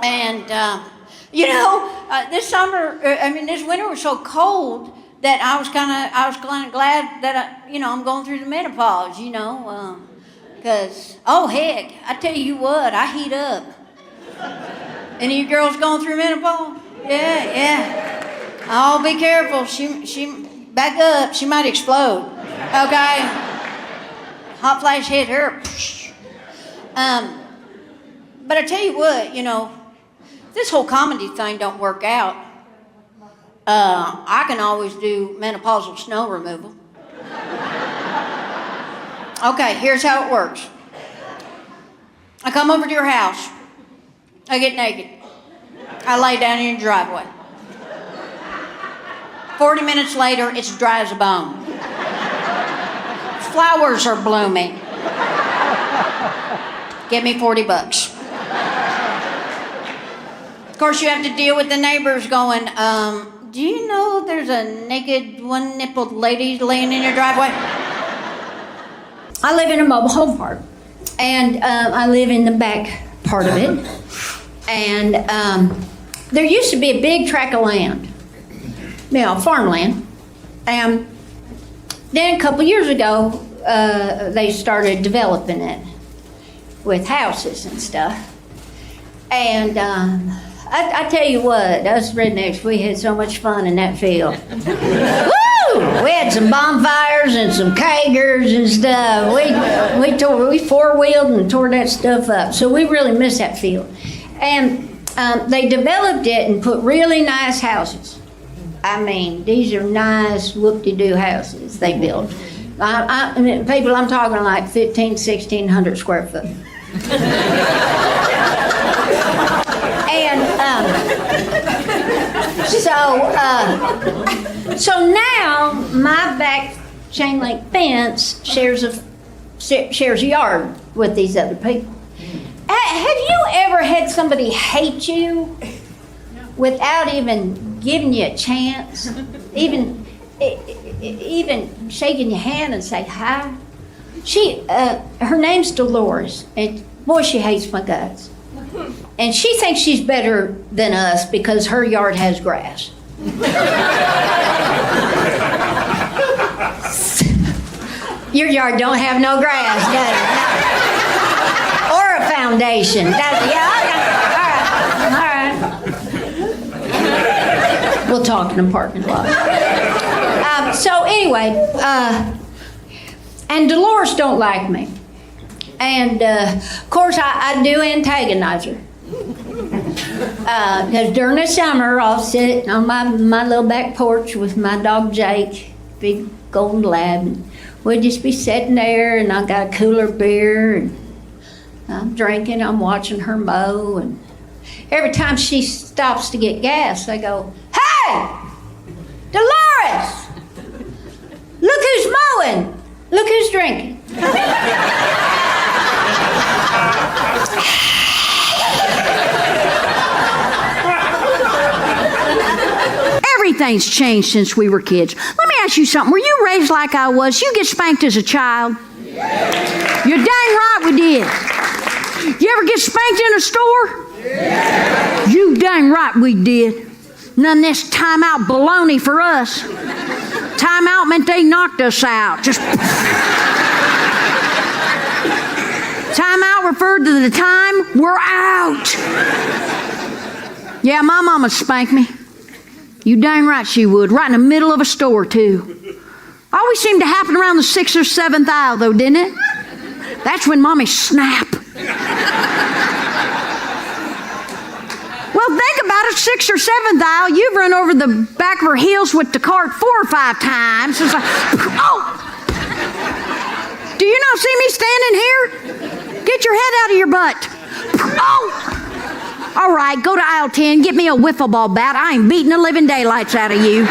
B: And, this winter was so cold that I was kind of glad that, I'm going through the menopause, because, heck, I tell you what, I heat up. Any of you girls going through menopause? Yeah. Oh, be careful. She back up. She might explode. Okay? Hot flash hit her. But I tell you what, this whole comedy thing don't work out. I can always do menopausal snow removal. Okay, here's how it works. I come over to your house. I get naked. I lay down in your driveway. 40 minutes later, it's dry as a bone. Flowers are blooming. Give me $40. Of course, you have to deal with the neighbors going, do you know there's a naked, one-nippled lady laying in your driveway? I live in a mobile home park, and I live in the back part of it. And there used to be a big tract of land, farmland. And then a couple years ago, they started developing it with houses and stuff. And I tell you what, us rednecks, we had so much fun in that field. Woo! We had some bonfires and some kegers and stuff. We four-wheeled and tore that stuff up. So we really missed that field. And they developed it and put really nice houses. I mean, these are nice whoop-de-doo houses they built. I mean, people, I'm talking like 1,600 square foot. And so now my back chain link fence shares a yard with these other people. Have you ever had somebody hate you without even giving you a chance? Even shaking your hand and say hi? Her name's Dolores, and boy, she hates my guts. And she thinks she's better than us because her yard has grass. Your yard don't have no grass, does it? No. Or a foundation, does it? Yeah, all right. We'll talk in the parking lot. So anyway, and Dolores don't like me. And of course, I do antagonize her. Because during the summer, I'll sit on my little back porch with my dog Jake, big golden lab, and we'd just be sitting there, and I got a cooler beer, and I'm drinking, I'm watching her mow, and every time she stops to get gas, I go, "Hey, Dolores, look who's mowing, look who's drinking."
A: Everything's changed since we were kids. Let me ask you something. Were you raised like I was? You get spanked as a child? Yeah. You're dang right we did. You ever get spanked in a store? Yeah. You dang right we did. None of this timeout baloney for us. Timeout meant they knocked us out. Just timeout referred to the time we're out. Yeah, my mama spanked me. You dang right she would. Right in the middle of a store, too. Always seemed to happen around the 6th or 7th aisle, though, didn't it? That's when Mommy snap. Well, think about it, 6th or 7th aisle, you've run over the back of her heels with the cart 4 or 5 times. It's like, oh! Do you not see me standing here? Get your head out of your butt. Oh! All right, go to aisle 10, get me a wiffle ball bat. I ain't beating the living daylights out of you.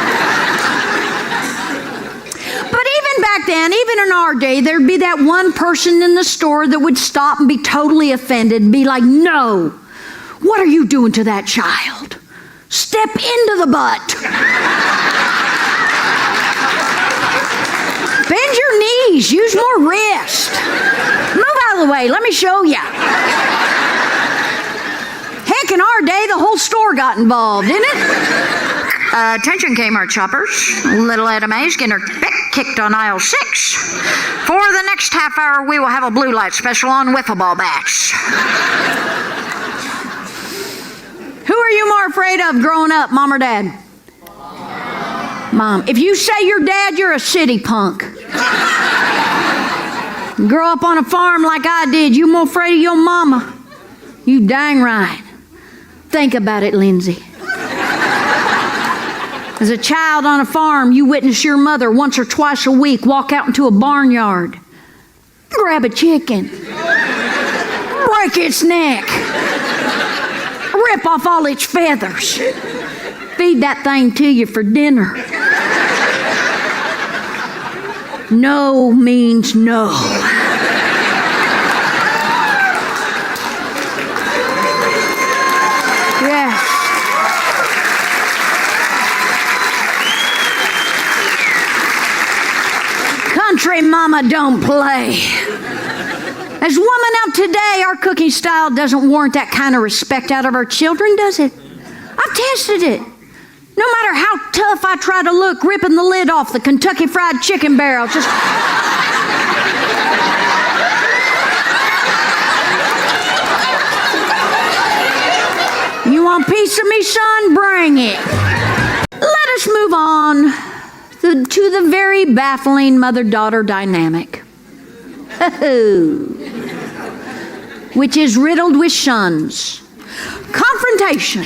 A: But even back then, even in our day, there'd be that one person in the store that would stop and be totally offended and be like, "No, what are you doing to that child? Step into the butt. Bend your knees, use more wrist. Move out of the way, let me show you." Heck, in our day, the whole store got involved, didn't it? Attention Kmart shoppers. Little Etta May's getting her butt kicked on aisle 6. For the next half hour, we will have a blue light special on wiffle ball bats. Who are you more afraid of growing up, Mom or Dad? Mom. If you say your dad, you're a city punk. Grow up on a farm like I did, you more afraid of your mama. You dang right. Think about it, Lindsay. As a child on a farm, you witness your mother once or twice a week walk out into a barnyard, grab a chicken, break its neck, rip off all its feathers, feed that thing to you for dinner. No means no. Yes. Country mama don't play. As women of today, our cooking style doesn't warrant that kind of respect out of our children, does it? I've tested it. No matter how tough I try to look, ripping the lid off the Kentucky Fried Chicken barrel, just want a piece of me, son? Bring it. Let us move on to the very baffling mother-daughter dynamic, which is riddled with shuns, confrontation,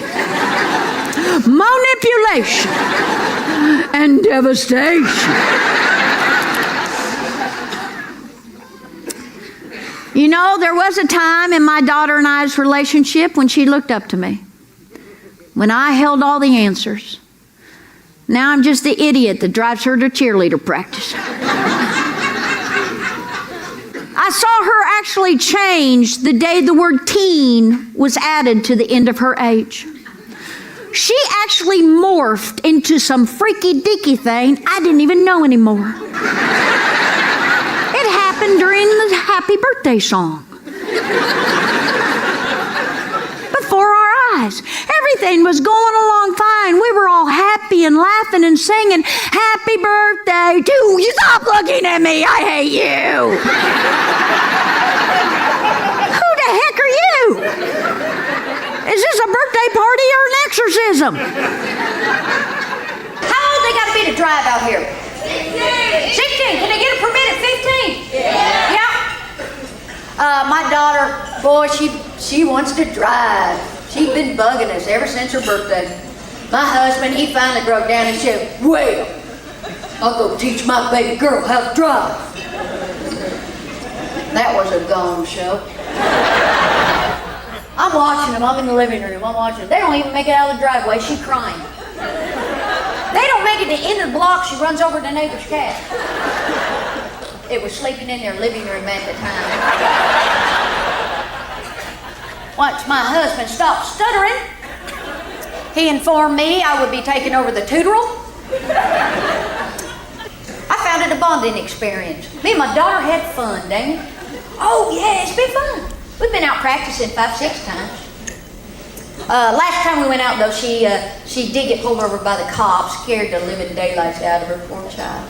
A: manipulation, and devastation. You know, there was a time in my daughter and I's relationship when she looked up to me, when I held all the answers. Now I'm just the idiot that drives her to cheerleader practice. I saw her actually change the day the word teen was added to the end of her age. She actually morphed into some freaky deaky thing I didn't even know anymore. It happened during the happy birthday song. Before our eyes. Everything was going along fine. We were all happy and laughing and singing, "Happy birthday to you." Stop looking at me. I hate you. Who the heck are you? Is this a birthday party or an exorcism?
B: How old they got to be to drive out here? 16. Can they get a permit at 15? Yeah. My daughter, boy, she wants to drive. She's been bugging us ever since her birthday. My husband, he finally broke down and said, "Well, I'll go teach my baby girl how to drive." That was a gong show. I'm watching them. I'm in the living room. I'm watching them. They don't even make it out of the driveway. She's crying. They don't make it to the end of the block. She runs over the neighbor's cat. It was sleeping in their living room at the time. Once my husband stopped stuttering, he informed me I would be taking over the tutoral. I found it a bonding experience. Me and my daughter had fun, dang it. Oh, yeah, it's been fun. We've been out practicing 5-6 times. Last time we went out, though, she did get pulled over by the cops, scared the living daylights out of her, poor child.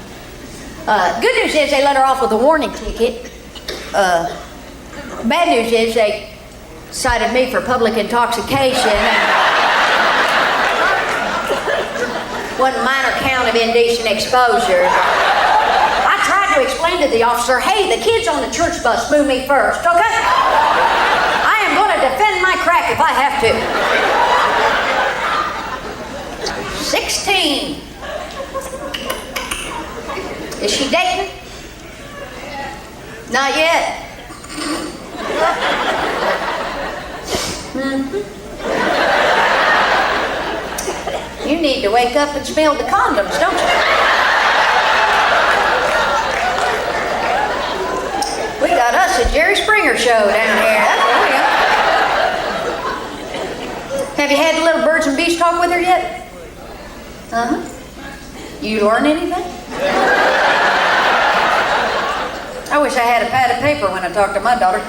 B: Good news is they let her off with a warning ticket. Bad news is they cited me for public intoxication and one minor count of indecent exposure. I tried to explain to the officer, "Hey, the kids on the church bus moved me first, okay? I am going to defend my crack if I have to." 16. Is she dating? Not yet. You need to wake up and smell the condoms, don't you? We got us a Jerry Springer show down here. That's what we got. Have you had the little birds and bees talk with her yet? Uh-huh. You learn anything? I wish I had a pad of paper when I talked to my daughter.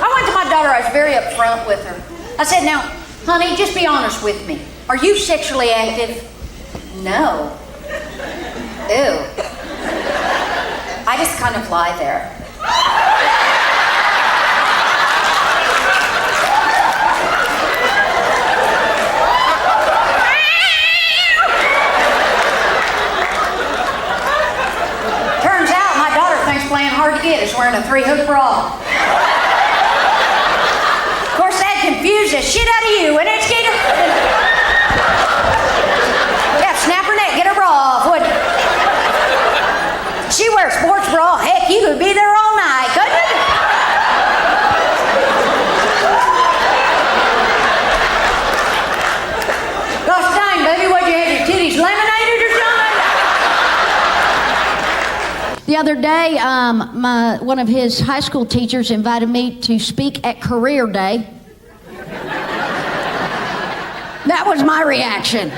B: I went to my daughter, I was very upfront with her. I said, "Now, honey, just be honest with me. Are you sexually active?" "No." "Ew." "I just kind of lie there." Turns out my daughter thinks playing hard to get is wearing a 3-hook bra. Of course, that confused the shit out of you, and it's getting her. Yeah, snap her neck, get her bra off, wouldn't it? She wears sports bra. Heck, you could be there all night, couldn't you? Gosh dang, baby, what'd you have your titties laminated or something?
A: The other day, one of his high school teachers invited me to speak at Career Day. That was my reaction.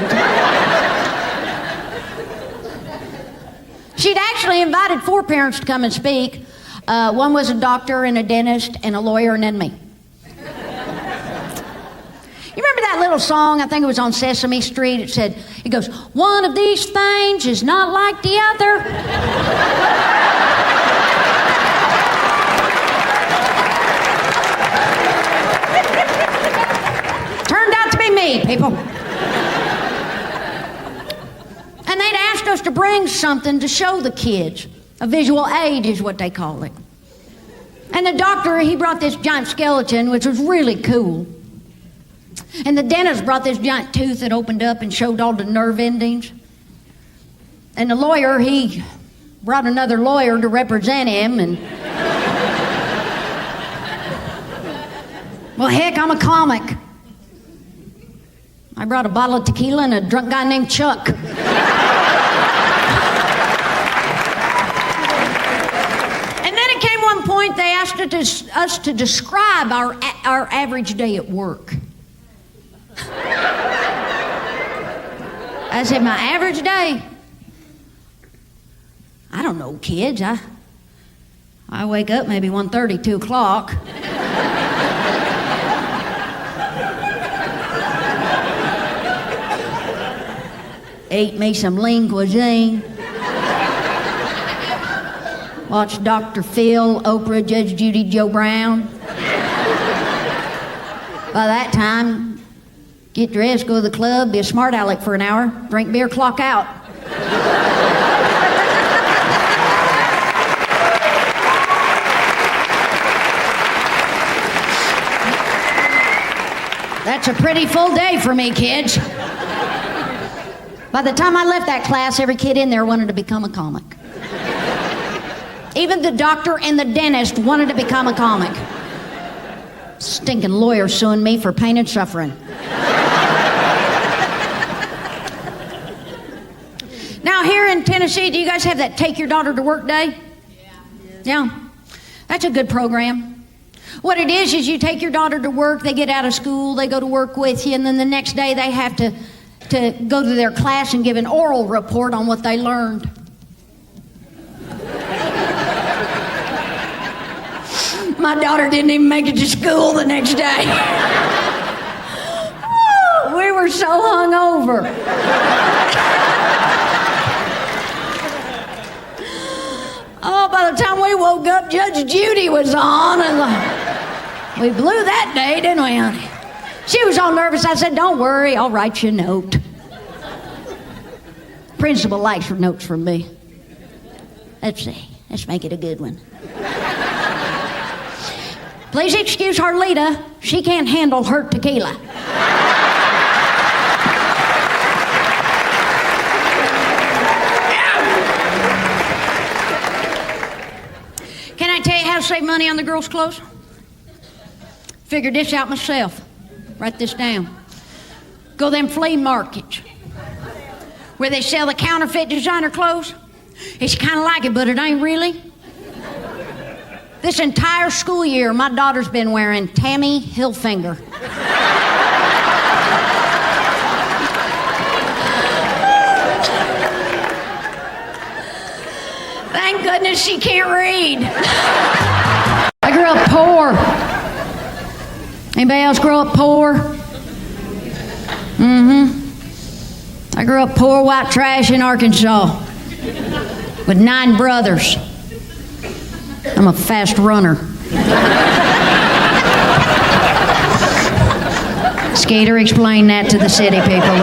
A: She'd actually invited 4 parents to come and speak. One was a doctor and a dentist and a lawyer and then me. You remember that little song? I think it was on Sesame Street. It goes, "One of these things is not like the other." city, people. And they'd asked us to bring something to show the kids. A visual aid is what they call it. And the doctor, he brought this giant skeleton, which was really cool. And the dentist brought this giant tooth that opened up and showed all the nerve endings. And the lawyer, he brought another lawyer to represent him, and... Well, heck, I'm a comic. I brought a bottle of tequila and a drunk guy named Chuck. At one point, they asked us to describe our average day at work. I said, my average day? I don't know, kids. I wake up maybe 1:30, 2 o'clock. Ate me some lean cuisine. Watch Dr. Phil, Oprah, Judge Judy, Joe Brown. By that time, get dressed, go to the club, be a smart aleck for an hour, drink beer, clock out. That's a pretty full day for me, kids. By the time I left that class, every kid in there wanted to become a comic. Even the doctor and the dentist wanted to become a comic. Stinking lawyer suing me for pain and suffering. Now, here in Tennessee, do you guys have that Take Your Daughter to Work Day? Yeah. That's a good program. What it is you take your daughter to work, they get out of school, they go to work with you, and then the next day they have to go to their class and give an oral report on what they learned. My daughter didn't even make it to school the next day. Oh, we were so hungover. Oh, by the time we woke up, Judge Judy was on, and we blew that day, didn't we, honey? She was all nervous. I said, don't worry, I'll write you a note. Principal likes notes from me. Let's see. Let's make it a good one. Please excuse Harlita. She can't handle her tequila. Can I tell you how to save money on the girls' clothes? Figured this out myself. Write this down. Go them flea markets where they sell the counterfeit designer clothes. It's kind of like it, but it ain't really. This entire school year, my daughter's been wearing Tammy Hilfiger. Thank goodness she can't read. I grew up poor. Anybody else grow up poor? I grew up poor white trash in Arkansas with 9 brothers. I'm a fast runner. Skater, explain that to the city people.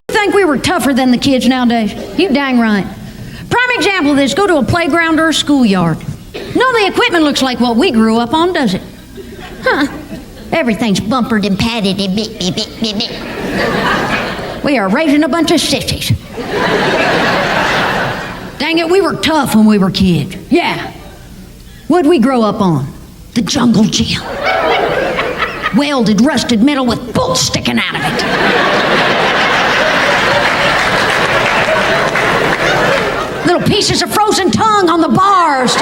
A: You think we were tougher than the kids nowadays? You dang right. Prime example of this, go to a playground or a schoolyard. None of the equipment looks like what we grew up on, does it? Huh. Everything's bumpered and padded and bit, bit, bit, bit, bit. We are raising a bunch of sissies. Dang it, we were tough when we were kids. Yeah. What'd we grow up on? The jungle gym. Welded, rusted metal with bolts sticking out of it. Little pieces of frozen tongue on the bars.